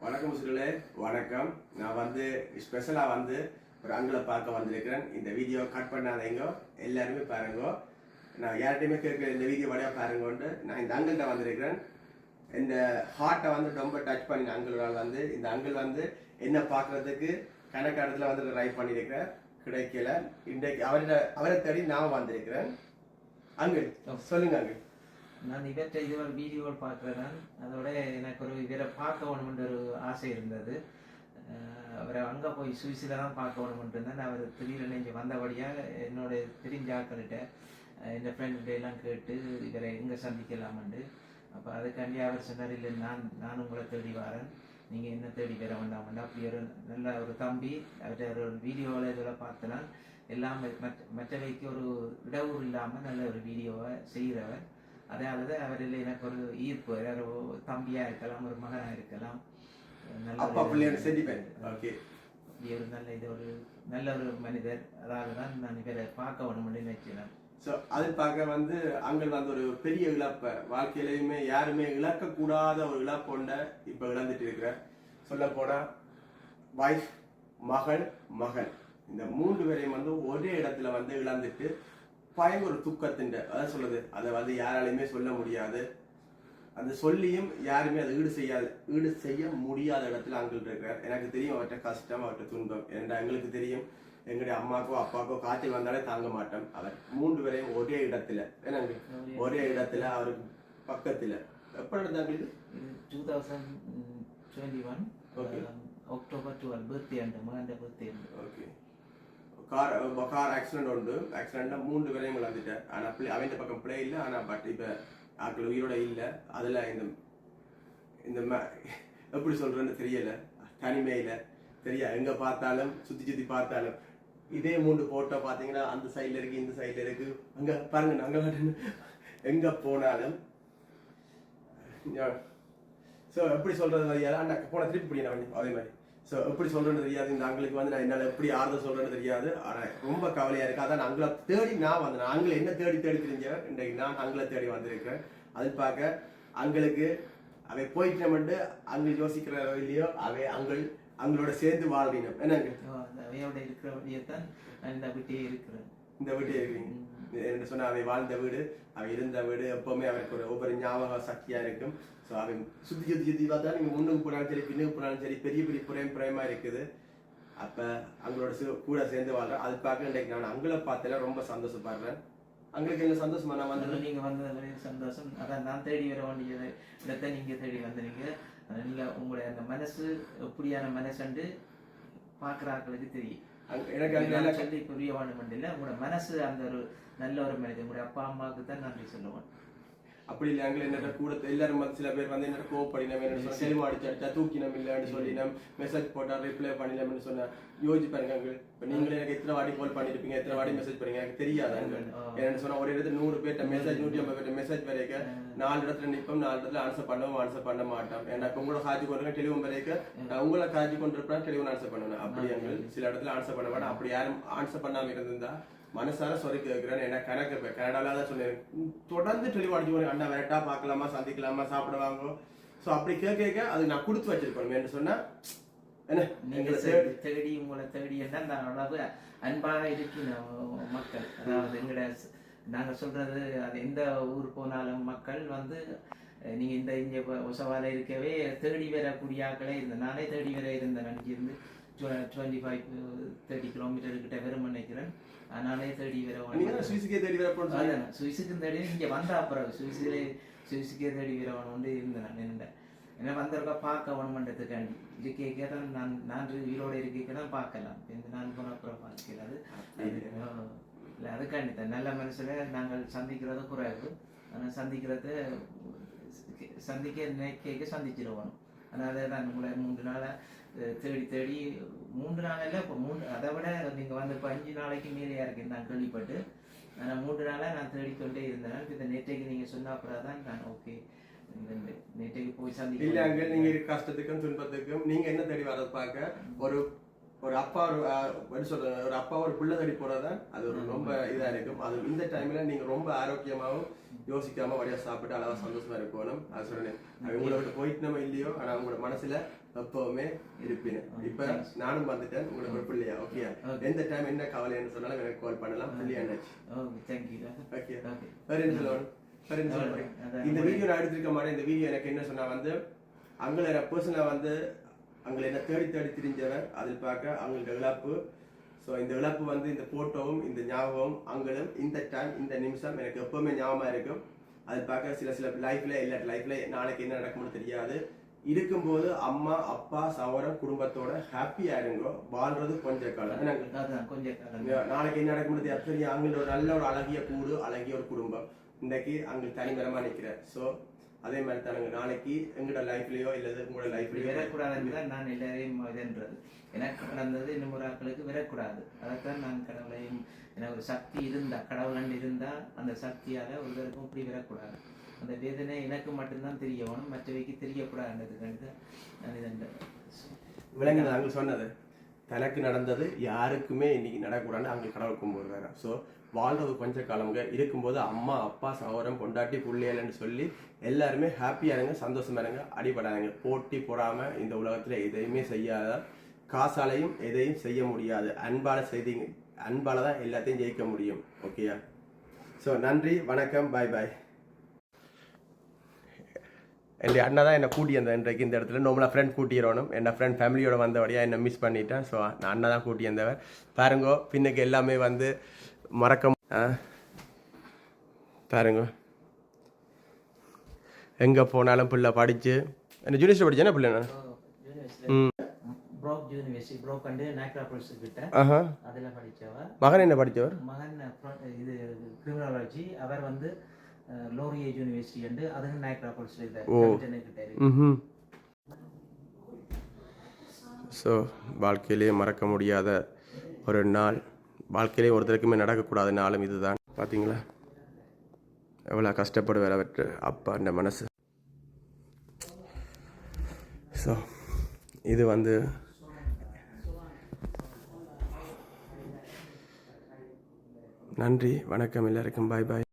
வணக்கம் முசுகளே, வணக்கம். நான் ஸ்பெஷலாக ஒரு அங்கிளை பார்க்க வந்திருக்கிறேன். இந்த வீடியோ கட் பண்ணாதீங்க, எல்லாருமே பாருங்க. நான் யார்கிட்டையுமே கேட்குற இந்த வீடியோ வழியாக பாருங்கன்ட்டு நான் இந்த அங்கிள்கிட்ட வந்திருக்கிறேன். இந்த ஹார்ட்டை ரொம்ப டச் பண்ணின அங்கிளால் இந்த அங்கிள் என்ன பார்க்கறதுக்கு கணக்காடத்தில் ட்ரை பண்ணியிருக்கிறேன், கிடைக்கல. இன்றைக்கு அவரை தேடி நான் வந்திருக்கிறேன். அங்கிள் சொல்லுங்க அங்கிள். நான் இவற்றை இதுவரை வீடியோவில் பார்க்குறேன். அதோட எனக்கு இவரை பார்க்க வேணுமென்ற ஒரு ஆசை இருந்தது. அவரை அங்கே போய் சுவிஸில் தான் பார்க்க வேணுமென்று இருந்தேன். அவர் திடீர்னு இங்கே வந்தபடியாக என்னோட தெரிஞ்ச ஆக்கள்கிட்ட என் ஃப்ரெண்ட்கிட்ட எல்லாம் கேட்டு இவரை எங்கே சந்திக்கலாமெண்டு. அப்போ அதுக்காண்டி அவர் சொன்னார், இல்லை நான் உங்களை தேடி வரேன், நீங்கள் என்ன தேடி வர வேண்டாமெண்டா. அப்படி ஒரு நல்ல ஒரு தம்பி. அவர்கிட்ட ஒரு வீடியோவில் இதில் பார்த்தேன். எல்லாம் மற்றவைக்கு ஒரு இடவுறு இல்லாமல் நல்ல ஒரு வீடியோவை செய்கிறவர். அதாவது அவரில் எனக்கு ஒரு ஈர்ப்பு, ஒரு தம்பியா இருக்கலாம், ஒரு மகனா இருக்கலாம், நல்ல ஒரு மனிதர். அதாவது தான் நான் இவரை பார்க்க வேணும்னு நினைக்கிறேன். ஸோ அது பார்க்க அங்கே ஒரு பெரிய இழப்பை வாழ்க்கையிலையுமே யாருமே இழக்கக்கூடாத ஒரு இழப்பொண்ட இப்போ இழந்துட்டு இருக்கிற. சொல்ல போனா வைஃப், மகன் இந்த 3 பேரையும் ஒரே இடத்துல இழந்துட்டு பயங்கர ஒரு துக்கத்தின் அதான் சொல்லுது. அதை யாராலையுமே சொல்ல முடியாது. அந்த சொல்லியும் யாருமே அதை ஈடு செய்ய முடியாத இடத்துல அங்கிள் இருக்கிறார். எனக்கு தெரியும் அவர்கிட்ட கஷ்டம், அவர்கிட்ட துன்பம். ஏன்னா எங்களுக்கு தெரியும், எங்களுடைய அம்மாக்கோ அப்பாக்கோ காய்ச்சல் வந்தாலே தாங்க மாட்டோம். அவர் 3 பேரையும் ஒரே இடத்துல, ஒரே இடத்துல அவருக்கு பக்கத்துல. எப்ப நடந்தாங்க இது? 2021 October 12 பர்த்டே அந்த மகன் பர்த்டே. ஓகே. கார் ஆக்சிடென்ட் உண்டு. ஆக்சிடென்ட்ல 3 பேரையும் இழந்துட்டார். ஆனா அவன் பக்கம் பிளே இல்லை. ஆனா பட் இப்ப ஆக்கள் உயிரோட இல்லை. அதுல இந்த எப்படி சொல்றேன்னு தெரியல, தனிமையில தெரியா. எங்க பார்த்தாலும் சுத்தி பார்த்தாலும் இதே 3 போட்டோ பாத்தீங்கன்னா அந்த சைட்ல இருக்கு, இந்த சைட்ல இருக்கு, அங்க பாருங்க, அங்க எங்க போனாலும். ஸோ எப்படி சொல்றது தெரியாது. அண்ணா போன திருப்பி பிடிக்கணும் அதே மாதிரி. ஸோ எப்படி சொல்றேன்னு தெரியாது. இந்த அங்களுக்கு நான் என்னால் எப்படி ஆறுதல் சொல்றேன்னு தெரியாது. ஆனால் ரொம்ப கவலையா இருக்கு. அதான் அங்களை தேடி நான் வந்தேன். அங்களை என்ன தேடி தெரிஞ்சவர் இன்றைக்கு நான் அங்களை தேடி வந்திருக்கிறேன். அது பார்க்க அங்களுக்கு அவை போயிட்டு நம்ம அங்கே யோசிக்கிறோ இல்லையோ, அவை அங்களோட சேர்ந்து வாழ்றீங்க. என்னங்க அவையோட இருக்கிறபடியத்தான் இந்த வீட்டையே இருக்கிறேன். இந்த வீட்டையே இருக்கீங்க என்ன சொன்னா, அவை வாழ்ந்த வீடு, அவை இருந்த வீடு எப்பவுமே அவருக்கு ஒவ்வொரு ஞாபக சக்தியா இருக்கும். ஸோ அவன் சுத்தி பார்த்தா நீங்க முன்னுக்கு போனாலும் சரி, பின்னுக்கு போனாலும் சரி, பெரிய பிரேமா இருக்குது. அப்ப அவங்களோட கூட சேர்ந்து வாழ்றேன். அது பார்க்க இன்றைக்கு நான் அங்களை பார்த்தல ரொம்ப சந்தோஷப்படுறேன். அங்களுக்கு என்ன சந்தோஷமா நான் வந்தது, நீங்க வந்தது சந்தோஷம். அதான் நான் தேடி வர வேண்டிய இடத்தை நீங்க தேடி வந்தீங்க. இல்லை உங்களுடைய அந்த மனசு எப்படியான மனசுண்டு பார்க்குறாங்களுக்கு தெரியும். எனக்கு சொல்லி புரிய வேணும் இல்லை, உங்களோட மனசு அந்த ஒரு நல்ல ஒரு மனிதன். உங்களுடைய அப்பா அம்மாவுக்கு தான் நன்றி சொல்லுவேன். அப்படி இல்லை அங்கே என்ன கூட எல்லாரும் சில பேர் என்ன கோவப்படினோம், என்ன செல்வம் அடிச்சா தூக்கினோம் இல்லைன்னு சொல்லி மெசேஜ் போட்டா ரிப்ளை பண்ணினோம்னு சொன்னா யோசிச்சு பாருங்க அங்கே. இப்போ நீங்களே எனக்கு எத்தனை வாட்டி கால் பண்ணிருப்பீங்க, எத்தனை வாட்டி மெசேஜ் பண்ணீங்க, எனக்கு தெரியாது. அங்கே என்னன்னு சொன்னா ஒரு இடத்துல 100 பேர்ட்ட மெசேஜ் 150 பேர்ட்ட மெசேஜ் வரைக்க 4 இடத்துல நிற்போம், 4 இடத்துல ஆன்சர் பண்ண மாட்டோம். ஏன்னா இப்போ உங்களோட காட்சி கொண்டு டெலிஃபோன் வரைக்க நான் உங்களை காட்சி கொண்டிருப்பேன், டெலிஃபோன் ஆன்சர் பண்ணுவேன். அப்படி அங்கே சில இடத்துல ஆன்சர் பண்ண மாட்டேன். அப்படி யாரும் ஆன்சர் பண்ணாம இருந்திருந்தா மனசார சொறி கேட்கிறேன். என்ன கணக்கு கனடால தான் சொன்னேன், தொடர்ந்து தெளிவாடிச்சு அண்ணா வரட்டா, பார்க்கலாமா, சந்திக்கலாமா, சாப்பிடுவாங்க. ஸோ அப்படி கேட்க அது நான் கொடுத்து வச்சிருப்பேன். என்று சொன்னா என்ன நீங்க தேடி உங்களை தேடி என்ன அந்த அளவு அன்பாக இருக்கணும் மக்கள். அதாவது எங்கட நாங்க சொல்றது, அது எந்த ஊர் போனாலும் மக்கள் நீங்க இங்க உசவால இருக்கவே தேடி வரக்கூடிய ஆக்களே இருந்தேன். நானே தேடி வர இருந்தேன். இருந்து 25-30 கிலோமீட்டர் கிட்ட வரும் நினைக்கிறேன். அதனாலே தேடி வர சுவிஸுக்கும் தேடி இங்க வந்தா அப்புறம் சுவிஸுக்கே தேடி வரவன் இருந்தேன். என்ன வந்திருக்கா பார்க்க வேணுமன்றதுக்காண்டி இது கேட்க நான் உயிரோட இருக்கதான் பார்க்கலாம். நான் போன அப்புறம் பார்க்கலாது இல்லை. அதுக்காண்டி தான் நல்ல மனசுல நாங்கள் சந்திக்கிறது குறைவு. ஆனால் சந்திக்க நினைக்க சந்திச்சிருவோம். அதனால தான் உங்களை 3 நாளா தேடி 3 நாள் இல்லை, இப்போ 3 அதை விட நீங்கள் இப்போ 5 நாளைக்கு மேலேயா இருக்கு நான் கேள்விப்பட்டு. ஆனால் 3 நாளாக நான் தேடிக்கொண்டே இருந்தேன். இந்த நேற்றைக்கு நீங்கள் சொன்ன அப்புறம் தான் நான் ஓகே நேற்றைக்கு போய் சந்திக்க. இல்லை அங்கே நீங்கள் கஷ்டத்துக்கும் துன்பத்துக்கும் நீங்கள் என்ன தேடி வர்றது பார்க்க ஒரு ஒரு அப்பா ஒரு சொல்றது ஒரு அப்பா ஒரு பிள்ளை தடி போறதான் அது ஒரு ரொம்ப இதா இருக்கும். அது இந்த டைம்ல நீங்க ரொம்ப ஆரோக்கியமாவும் யோசிக்காம வழியா சாப்பிட்டு அளவா சந்தோஷமா இருக்கணும். அது சொல்றேன். உங்களை விட்டு போயிட்டு நம்ம இல்லையோ, ஆனா உங்களோட மனசுல எப்பவுமே இருப்பீங்க. இப்ப நானும் வந்துட்டேன் உங்களுக்கு ஒரு பிள்ளையா. ஓகே, எந்த டைம் என்ன கவலைன்னு சொன்னாலும் எனக்கு கால் பண்ணலாம். பிள்ளையா ஓகே, வேற என்ன சொல்லணும்? வேற என்ன சொல்றேன்? இந்த வீடியோ நான் எடுத்திருக்க மாட்டேன். இந்த வீடியோ எனக்கு என்ன சொன்னா வந்து அங்கே பர்சனலா வந்து அங்கே என்ன தேடி தேடி திரிஞ்சவர் அதில் பார்க்க அவங்களோட இழப்பு. ஸோ இந்த இழப்பு வந்து இந்த போட்டோவும் இந்த ஞாபகம் அங்களும் இந்த டைம் இந்த நிமிஷம் எனக்கு எப்பவுமே ஞாபகமாக இருக்கும். அது பார்க்க சில லைஃப்ல எல்லா லைஃப்ல நாளைக்கு என்ன நடக்கும்னு தெரியாது. இருக்கும்போது அம்மா அப்பா சகோதரன் குடும்பத்தோட ஹாப்பியா இருங்கோ. வாழ்றது கொஞ்ச காலம். நாளைக்கு என்ன நடக்கும்னு தெரியாது. அவங்களோட நல்ல ஒரு அழகிய கூடு அழகிய ஒரு குடும்பம் இன்னைக்கு அங்கே தனிமரமா நிற்கிறேன். ஸோ அதே மாதிரி தானுங்க நாளைக்கு எங்களோட லைஃப்லயோ இல்லது உங்களோட லைஃப்லயோ விரக்கூடாதுன்னு தான் நான் எல்லாரையும் இதுன்றது. எனக்கு நடந்தது இன்னும் ஒரு ஆட்களுக்கு விரக்கூடாது. அதைத்தான் நான் கடவுளையும் எனக்கு ஒரு சக்தி இருந்தா கடவுள் இருந்தா அந்த சக்தியால ஒருவருக்கும் இப்படி விரக்கூடாது. அந்த வேதனை எனக்கு மட்டும்தான் தெரியணும், மற்றவைக்கு தெரியக்கூடாதுன்றதுக்கு நான் இதன் விலங்கு நாங்கள் சொன்னது தனக்கு நடந்தது யாருக்குமே இன்னைக்கு நடக்கூடாதுன்னு அவங்க கடவுள் கும்பிடுறாங்க. ஸோ வாழ்றது கொஞ்ச காலங்க இருக்கும்போது அம்மா அப்பா சகோதரன் பொண்டாட்டி புள்ளையல்னு சொல்லி எல்லாருமே ஹாப்பியா இருங்க, சந்தோஷமா இருங்க, அடிபடாதுங்க. போட்டி போடாம இந்த உலகத்துல எதையுமே செய்யாத, காசாலையும் எதையும் செய்ய முடியாது. அன்பால தான் எல்லாத்தையும் ஜெயிக்க முடியும். ஓகேயா? ஸோ நன்றி, வணக்கம், பாய் பாய். என்னுடைய அண்ணா தான் என்னை கூட்டி வந்தேன் இன்றைக்கு இந்த இடத்துல. நார்மலாக ஃப்ரெண்ட் கூட்டிடணும். என்ன ஃப்ரெண்ட் ஃபேமிலியோட வந்தபடியாக என்னை மிஸ் பண்ணிட்டேன். ஸோ நான் அண்ணா தான் கூட்டி வந்தவர். பாருங்கோ பின்னுக்கு எல்லாமே வந்து மறக்க பாருங்க. எங்கே போனாலும் பிள்ளை படித்து என்ன யூனிவர்சிட்டி படித்தேன்னா பிள்ளை நான் மகன் என்ன படித்தவர்? மகன் இது கிரிமினாலஜி. அவர் வந்து லோரியேஜ் யூனிவர்சிட்டி வந்து அதுவும் நாயக்ராபோலிஸ்ல. ஸோ வாழ்க்கையிலேயே மறக்க முடியாத ஒரு நாள், வாழ்க்கையிலே ஒருத்தருக்குமே நடக்கக்கூடாத நாளும் இதுதான். பார்த்தீங்களா எவ்வளோ கஷ்டப்படுவார் அவற்று அப்பா இந்த மனசு. ஸோ இது வந்து நன்றி, வணக்கம் எல்லாருக்கும், பாய் பாய்.